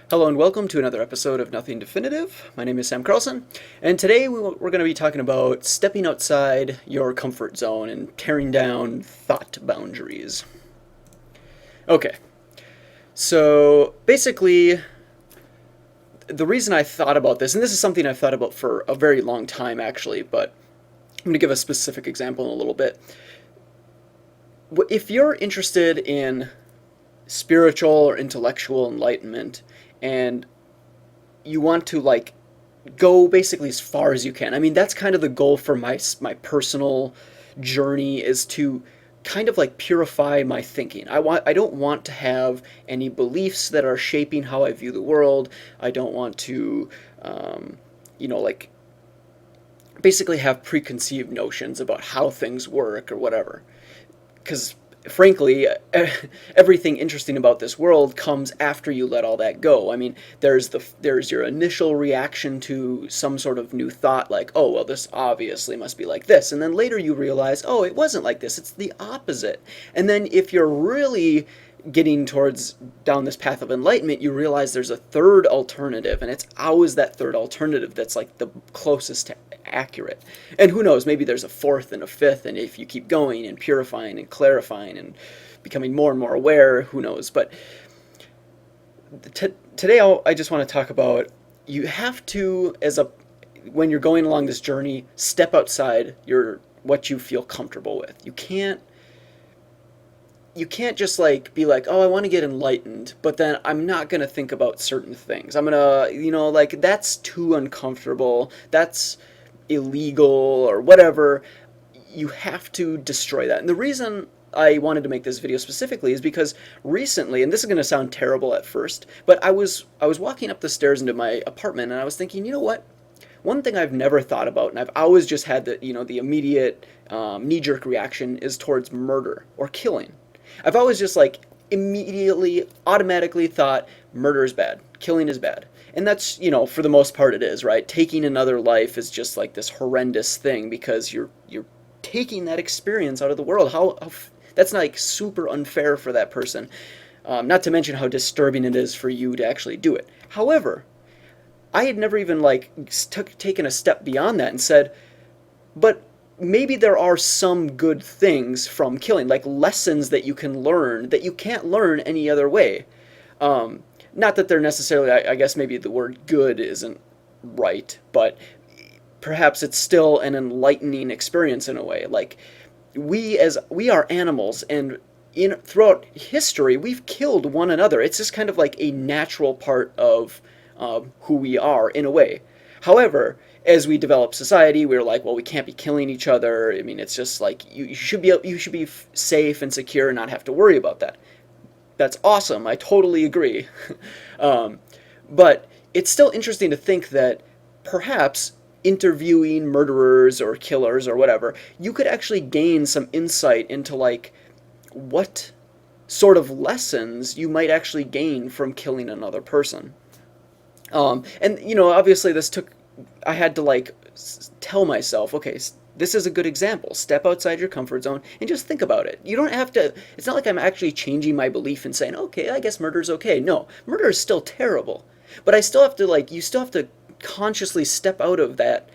Hello and welcome to another episode of Nothing Definitive. My name is Sam Carlson, and today we're going to be talking about stepping outside your comfort zone and tearing down thought boundaries. Okay, so basically, the reason I thought about this, and this is something I've thought about for a very long time actually, but I'm going to give a specific example in a little bit. If you're interested in spiritual or intellectual enlightenment, and you want to go basically as far as you can. I mean, that's kind of the goal for my personal journey, is to kind of like purify my thinking. I don't want to have any beliefs that are shaping how I view the world. I don't want to like basically have preconceived notions about how things work or whatever. Because frankly, everything interesting about this world comes after you let all that go. I mean, there's your initial reaction to some sort of new thought, like, oh, well, this obviously must be like this, and then later you realize, oh, it wasn't like this, it's the opposite. And then if you're really getting towards down this path of enlightenment, you realize there's a third alternative, and it's always that third alternative that's like the closest to accurate. And who knows, maybe there's a fourth and a fifth, and if you keep going and purifying and clarifying and becoming more and more aware, who knows. But today I just want to talk about, you have to, when you're going along this journey, step outside what you feel comfortable with. You can't just be like, oh, I want to get enlightened, but then I'm not going to think about certain things. I'm going to, that's too uncomfortable. That's illegal or whatever. You have to destroy that. And the reason I wanted to make this video specifically is because recently, and this is going to sound terrible at first, but I was walking up the stairs into my apartment and I was thinking, you know what? One thing I've never thought about, and I've always just had the immediate knee-jerk reaction, is towards murder or killing. I've always just immediately, automatically thought murder is bad, killing is bad. And that's, for the most part it is, right? Taking another life is just like this horrendous thing because you're taking that experience out of the world. That's super unfair for that person. Not to mention how disturbing it is for you to actually do it. However, I had never even taken a step beyond that and said, but maybe there are some good things from killing, like lessons that you can learn that you can't learn any other way. Not that they're necessarily, I guess maybe the word good isn't right, but perhaps it's still an enlightening experience in a way. Like, we are animals, and throughout history we've killed one another. It's just kind of like a natural part of who we are in a way. However, as we develop society, we're like, well, we can't be killing each other. I mean, it's just like you should be safe and secure and not have to worry about that. That's awesome. I totally agree. But it's still interesting to think that perhaps interviewing murderers or killers or whatever, you could actually gain some insight into what sort of lessons you might actually gain from killing another person. And obviously I had to tell myself, okay, this is a good example. Step outside your comfort zone and just think about it. You don't have to, it's not like I'm actually changing my belief and saying, okay, I guess murder's okay. No, murder is still terrible. But I still have to, you still have to consciously step out of that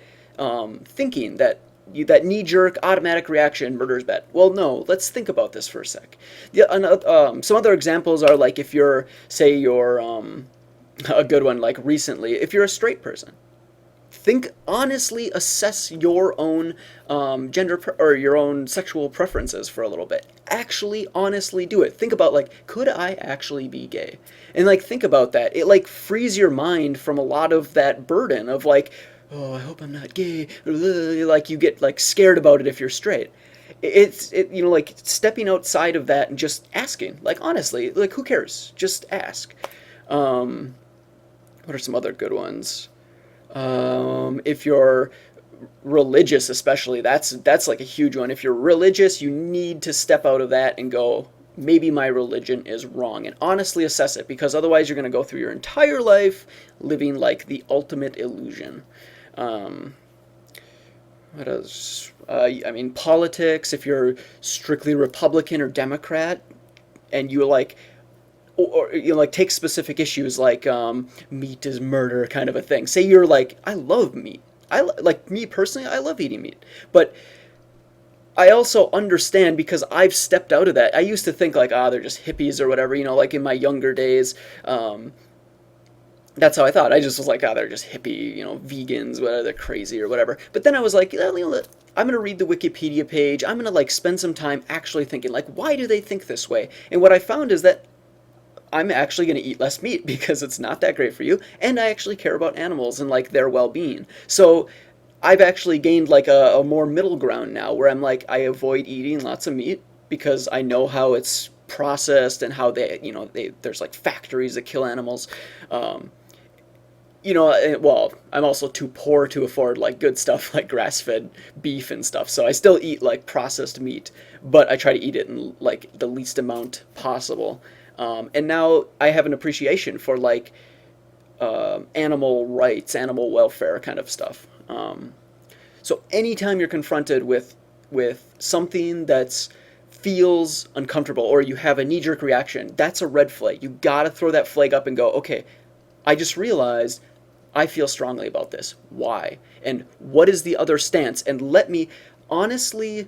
thinking, that knee-jerk automatic reaction, murder's bad. Well, no, let's think about this for a sec. Some other examples are if you're a good one, recently, if you're a straight person. Think honestly, assess your own gender or your own sexual preferences for a little bit. Actually, honestly do it. Think about could I actually be gay? And think about that. It frees your mind from a lot of that burden of oh, I hope I'm not gay. You get scared about it if you're straight. It's stepping outside of that and just asking. Honestly, who cares? Just ask. What are some other good ones? If you're religious, especially, that's a huge one. If you're religious, you need to step out of that and go, maybe my religion is wrong, and honestly assess it, because otherwise you're going to go through your entire life living the ultimate illusion. What else? I mean, politics, if you're strictly Republican or Democrat, and you like take specific issues like meat is murder kind of a thing. Say you're like, I love meat. Like me personally, I love eating meat, but I also understand because I've stepped out of that. I used to think like, they're just hippies or whatever, like in my younger days. That's how I thought. I just was like, they're just hippie, vegans, whether they're crazy or whatever. But then I was like, I'm gonna read the Wikipedia page. I'm gonna like spend some time actually thinking like, why do they think this way? And what I found is that I'm actually going to eat less meat because it's not that great for you, and I actually care about animals and like their well-being. So I've actually gained like a more middle ground now where I'm like, I avoid eating lots of meat because I know how it's processed and how there's like factories that kill animals. Um, well, I'm also too poor to afford like good stuff like grass-fed beef and stuff. So I still eat like processed meat, but I try to eat it in like the least amount possible. And now I have an appreciation for like animal rights, animal welfare kind of stuff. So anytime you're confronted with something that's feels uncomfortable or you have a knee-jerk reaction, that's a red flag. You gotta throw that flag up and go, okay, I just realized I feel strongly about this. Why? And what is the other stance? And let me honestly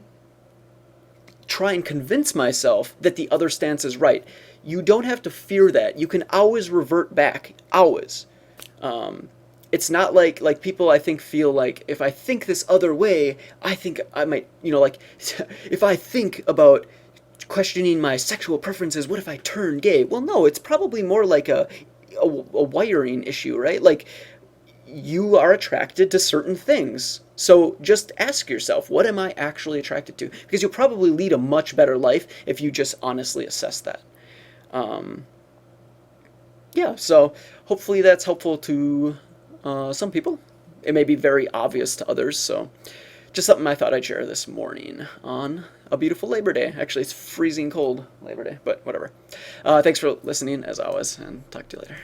try and convince myself that the other stance is right. You don't have to fear that. You can always revert back. Always. It's not like people I think feel like if I think this other way, I think I might, like if I think about questioning my sexual preferences, what if I turn gay? Well, no, it's probably more like a wiring issue, right? Like you are attracted to certain things. So just ask yourself, what am I actually attracted to? Because you'll probably lead a much better life if you just honestly assess that. Um, yeah, so hopefully that's helpful to some people. It may be very obvious to others, so just something I thought I'd share this morning on a beautiful Labor Day. Actually, it's freezing cold Labor Day, but whatever. Thanks for listening, as always, and talk to you later.